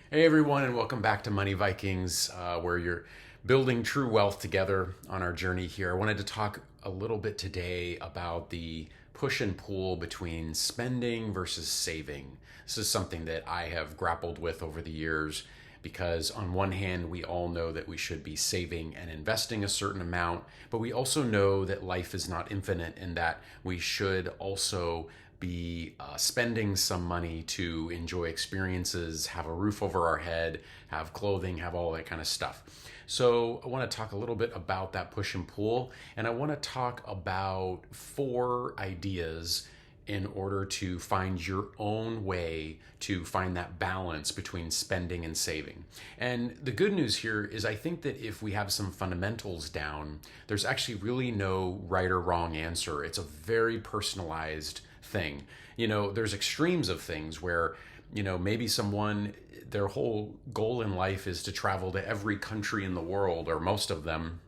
Hey everyone, and welcome back to Money Vikings, where you're building true wealth together on our journey here. I wanted to talk a little bit today about the push and pull between spending versus saving. This is something that I have grappled with over the years because, on one hand, we all know that we should be saving and investing a certain amount, but we also know that life is not infinite and that we should also be spending some money to enjoy experiences, have a roof over our head, have clothing, have all that kind of stuff. So, I want to talk a little bit about that push and pull, and I want to talk about four ideas in order to find your own way to find that balance between spending and saving. And the good news here is I think that if we have some fundamentals down, there's actually really no right or wrong answer. It's a very personalized thing. There's extremes of things where, maybe someone, their whole goal in life is to travel to every country in the world or most of them,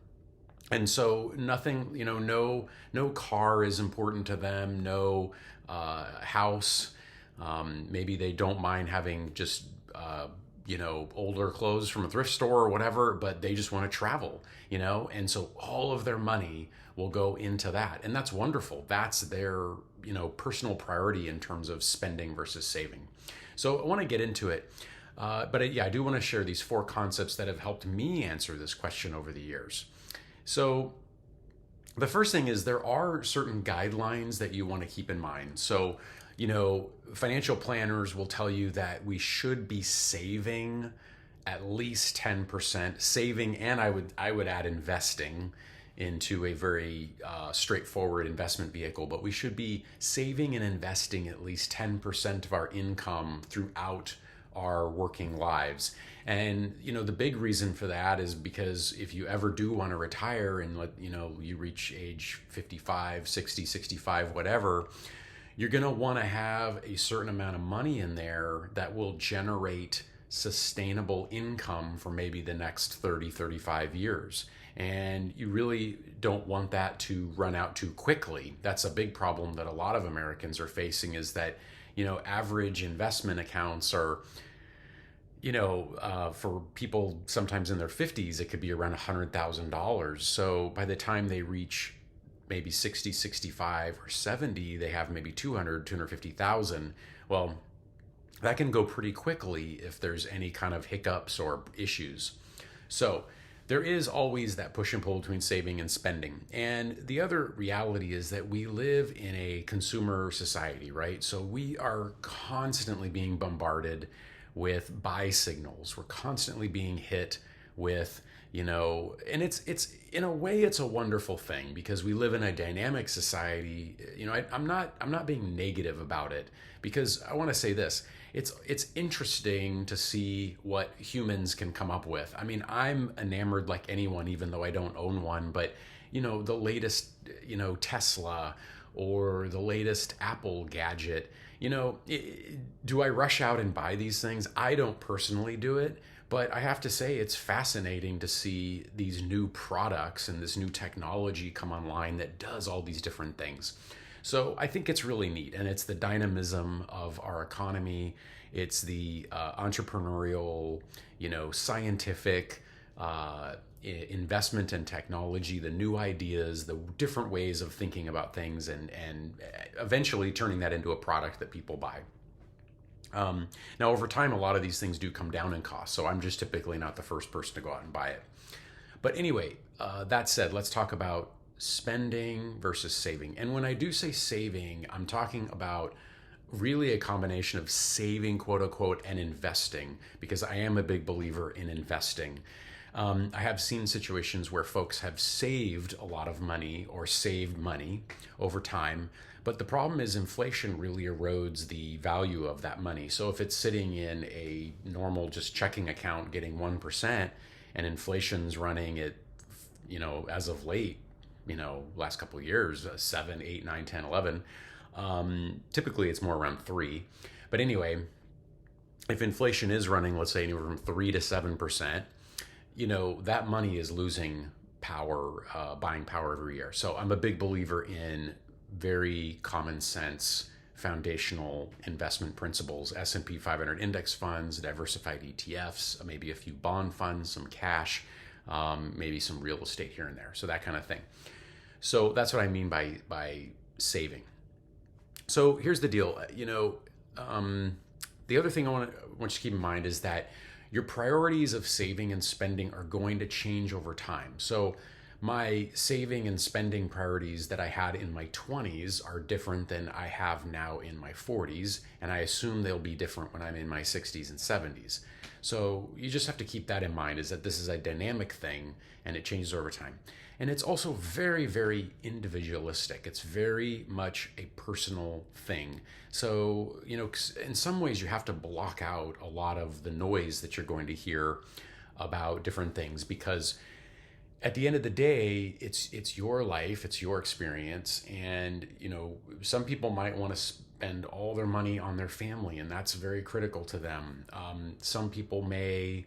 and so nothing, no car is important to them, no house. Maybe they don't mind having just older clothes from a thrift store or whatever, but they just want to travel, and so all of their money will go into that, and that's wonderful. That's their personal priority in terms of spending versus saving. So I want to get into it. But I do want to share these four concepts that have helped me answer this question over the years. So the first thing is there are certain guidelines that you want to keep in mind. So, financial planners will tell you that we should be saving at least 10%, saving, and I would add investing into a very straightforward investment vehicle, but we should be saving and investing at least 10% of our income throughout our working lives. And the big reason for that is because if you ever do want to retire and you reach age 55, 60, 65, whatever, you're going to want to have a certain amount of money in there that will generate sustainable income for maybe the next 30, 35 years. And you really don't want that to run out too quickly. That's a big problem that a lot of Americans are facing, is that average investment accounts are, for people sometimes in their 50s, it could be around $100,000. So by the time they reach maybe 60, 65, or 70, they have maybe 200, 250,000. Well, that can go pretty quickly if there's any kind of hiccups or issues. So there is always that push and pull between saving and spending. And the other reality is that we live in a consumer society, right? So we are constantly being bombarded with buy signals. We're constantly being hit with, and it's in a way it's a wonderful thing because we live in a dynamic society. I'm not being negative about it, because I want to say this. It's interesting to see what humans can come up with. I mean, I'm enamored like anyone, even though I don't own one, but the latest, Tesla or the latest Apple gadget, do I rush out and buy these things? I don't personally do it, but I have to say it's fascinating to see these new products and this new technology come online that does all these different things. So I think it's really neat, and it's the dynamism of our economy. It's the entrepreneurial, scientific investment in technology, the new ideas, the different ways of thinking about things, and eventually turning that into a product that people buy. Now, over time, a lot of these things do come down in cost, so I'm just typically not the first person to go out and buy it. But anyway, that said, let's talk about spending versus saving. And when I do say saving, I'm talking about really a combination of saving, quote unquote, and investing, because I am a big believer in investing. I have seen situations where folks have saved a lot of money or saved money over time, but the problem is inflation really erodes the value of that money. So if it's sitting in a normal just checking account getting 1%, and inflation's running at, as of late, last couple of years, 7, 8, 9, 10, 11. Typically it's more around 3. But anyway, if inflation is running, let's say anywhere from 3 to 7%, that money is losing power, buying power every year. So I'm a big believer in very common sense foundational investment principles: S&P 500 index funds, diversified ETFs, maybe a few bond funds, some cash, maybe some real estate here and there. So that kind of thing. So that's what I mean by saving. So here's the deal. The other thing I want you to keep in mind is that your priorities of saving and spending are going to change over time. So my saving and spending priorities that I had in my 20s are different than I have now in my 40s, and I assume they'll be different when I'm in my 60s and 70s. So you just have to keep that in mind, is that this is a dynamic thing and it changes over time. And it's also very, very individualistic. It's very much a personal thing. So, in some ways you have to block out a lot of the noise that you're going to hear about different things, because at the end of the day, it's your life, it's your experience, and some people might want to spend all their money on their family, and that's very critical to them. Some people may,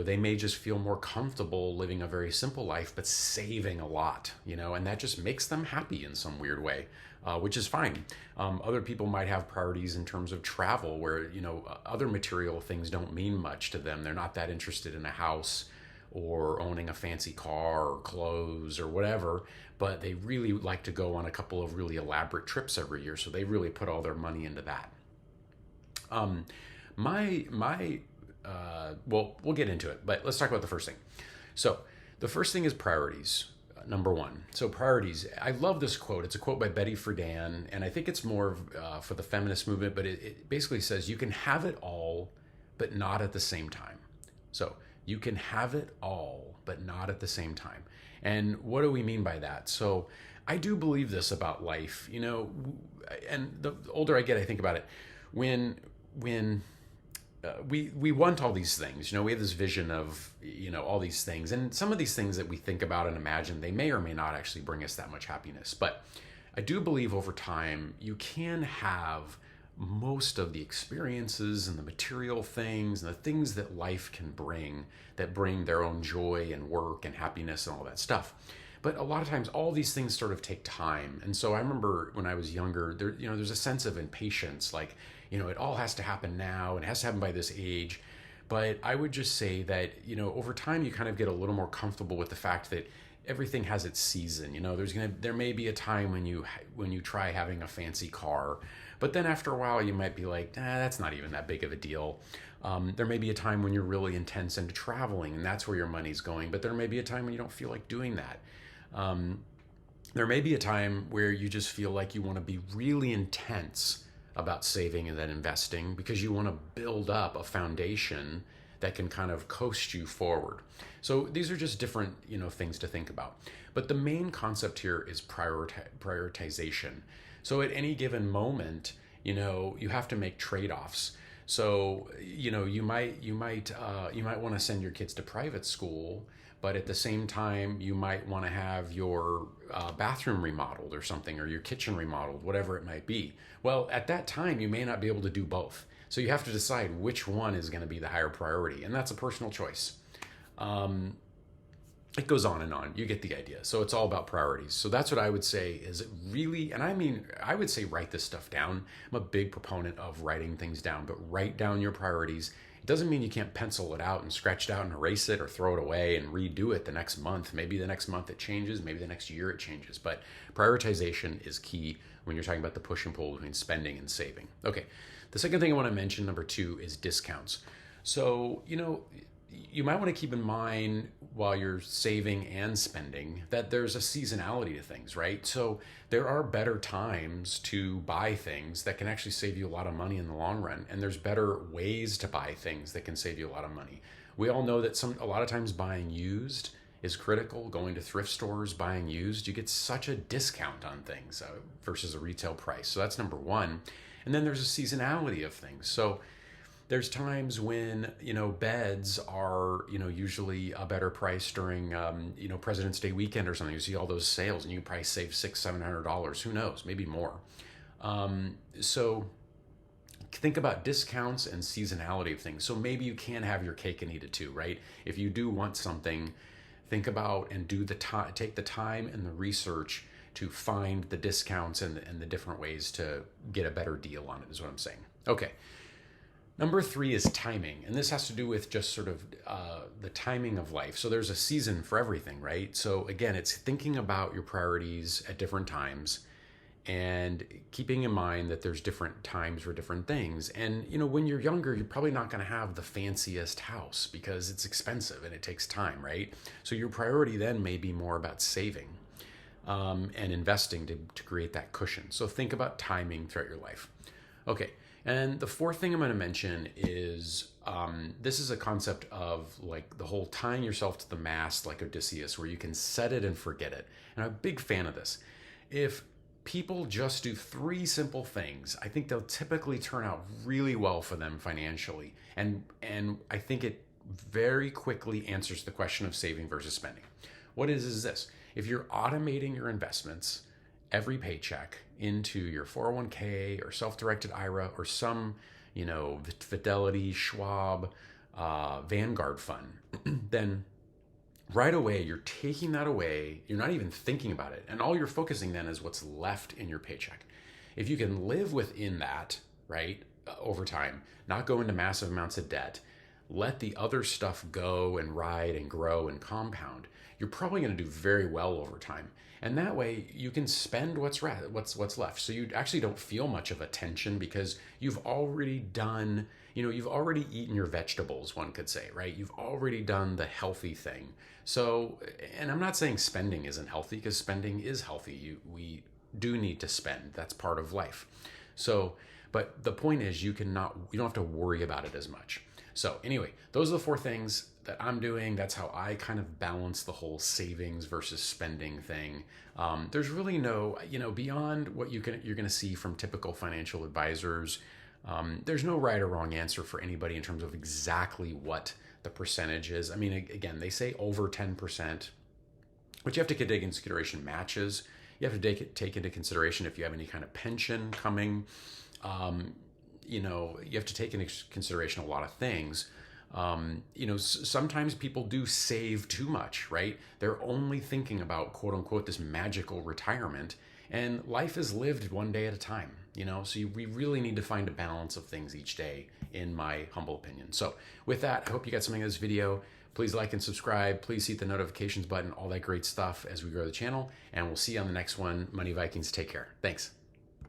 they may just feel more comfortable living a very simple life, but saving a lot, and that just makes them happy in some weird way, which is fine. Other people might have priorities in terms of travel, where, other material things don't mean much to them. They're not that interested in a house or owning a fancy car or clothes or whatever, but they really like to go on a couple of really elaborate trips every year, so they really put all their money into that. Well, we'll get into it, but let's talk about the first thing. So the first thing is priorities, number one. So priorities, I love this quote. It's a quote by Betty Friedan, and I think it's more for the feminist movement, but it basically says, you can have it all, but not at the same time. So you can have it all, but not at the same time. And what do we mean by that? So I do believe this about life, and the older I get, I think about it. When we want all these things, we have this vision of, all these things, and some of these things that we think about and imagine, they may or may not actually bring us that much happiness. But I do believe over time, you can have most of the experiences and the material things and the things that life can bring, that bring their own joy and work and happiness and all that stuff. But a lot of times all these things sort of take time. And so I remember when I was younger, there's a sense of impatience, like, it all has to happen now and it has to happen by this age. But I would just say that, over time you kind of get a little more comfortable with the fact that everything has its season. There may be a time when you try having a fancy car, but then after a while you might be like, that's not even that big of a deal. There may be a time when you're really intense into traveling, and that's where your money's going, but there may be a time when you don't feel like doing that. There may be a time where you just feel like you want to be really intense about saving and then investing, because you want to build up a foundation that can kind of coast you forward. So these are just different, things to think about. But the main concept here is prioritization. So at any given moment, you have to make trade-offs. So, you might want to send your kids to private school, but at the same time, you might want to have your bathroom remodeled or something, or your kitchen remodeled, whatever it might be. Well, at that time, you may not be able to do both. So you have to decide which one is going to be the higher priority, and that's a personal choice. It goes on and on. You get the idea. So it's all about priorities. So that's what I would say is it really, and I would say write this stuff down. I'm a big proponent of writing things down, but write down your priorities. It doesn't mean you can't pencil it out and scratch it out and erase it or throw it away and redo it the next month. Maybe the next month it changes. Maybe the next year it changes. But prioritization is key when you're talking about the push and pull between spending and saving. Okay. The second thing I want to mention, number 2, is discounts. So, you might want to keep in mind while you're saving and spending that there's a seasonality to things, right? So there are better times to buy things that can actually save you a lot of money in the long run. And there's better ways to buy things that can save you a lot of money. We all know that a lot of times buying used is critical. Going to thrift stores, buying used, you get such a discount on things versus a retail price. So that's number 1. And then there's a seasonality of things. So there's times when, beds are, usually a better price during, President's Day weekend or something. You see all those sales and you can probably save $600-700. Who knows? Maybe more. So think about discounts and seasonality of things. So maybe you can have your cake and eat it too, right? If you do want something, think about and take the time and the research to find the discounts and the different ways to get a better deal on it, is what I'm saying. Okay. Number 3 is timing. And this has to do with just sort of the timing of life. So there's a season for everything, right? So again, it's thinking about your priorities at different times and keeping in mind that there's different times for different things. And, when you're younger, you're probably not going to have the fanciest house because it's expensive and it takes time, right? So your priority then may be more about saving and investing to create that cushion. So think about timing throughout your life. Okay. And the 4th thing I'm going to mention is this is a concept of like the whole tying yourself to the mast like Odysseus, where you can set it and forget it. And I'm a big fan of this. If people just do 3 simple things, I think they'll typically turn out really well for them financially. And I think it very quickly answers the question of saving versus spending. What is this? If you're automating your investments every paycheck into your 401k or self-directed IRA or some, Fidelity, Schwab, Vanguard fund, then right away, you're taking that away. You're not even thinking about it. And all you're focusing then is what's left in your paycheck. If you can live within that, right, over time, not go into massive amounts of debt, let the other stuff go and ride and grow and compound, you're probably going to do very well over time. And that way you can spend what's left. So you actually don't feel much of a tension because you've already done, you've already eaten your vegetables, one could say, right? You've already done the healthy thing. So, and I'm not saying spending isn't healthy, because spending is healthy. We do need to spend. That's part of life. So, but the point is you don't have to worry about it as much. So anyway, those are the 4 things that I'm doing. That's how I kind of balance the whole savings versus spending thing. There's really no, beyond what you're going to see from typical financial advisors, there's no right or wrong answer for anybody in terms of exactly what the percentage is. I mean, again, they say over 10%, but you have to take into consideration matches. You have to take into consideration if you have any kind of pension coming. You have to take into consideration a lot of things. Sometimes people do save too much, right? They're only thinking about, quote unquote, this magical retirement, and life is lived one day at a time, so we really need to find a balance of things each day, in my humble opinion. So with that, I hope you got something out of this video. Please like and subscribe. Please hit the notifications button, all that great stuff as we grow the channel, and we'll see you on the next one. Money Vikings, take care. Thanks.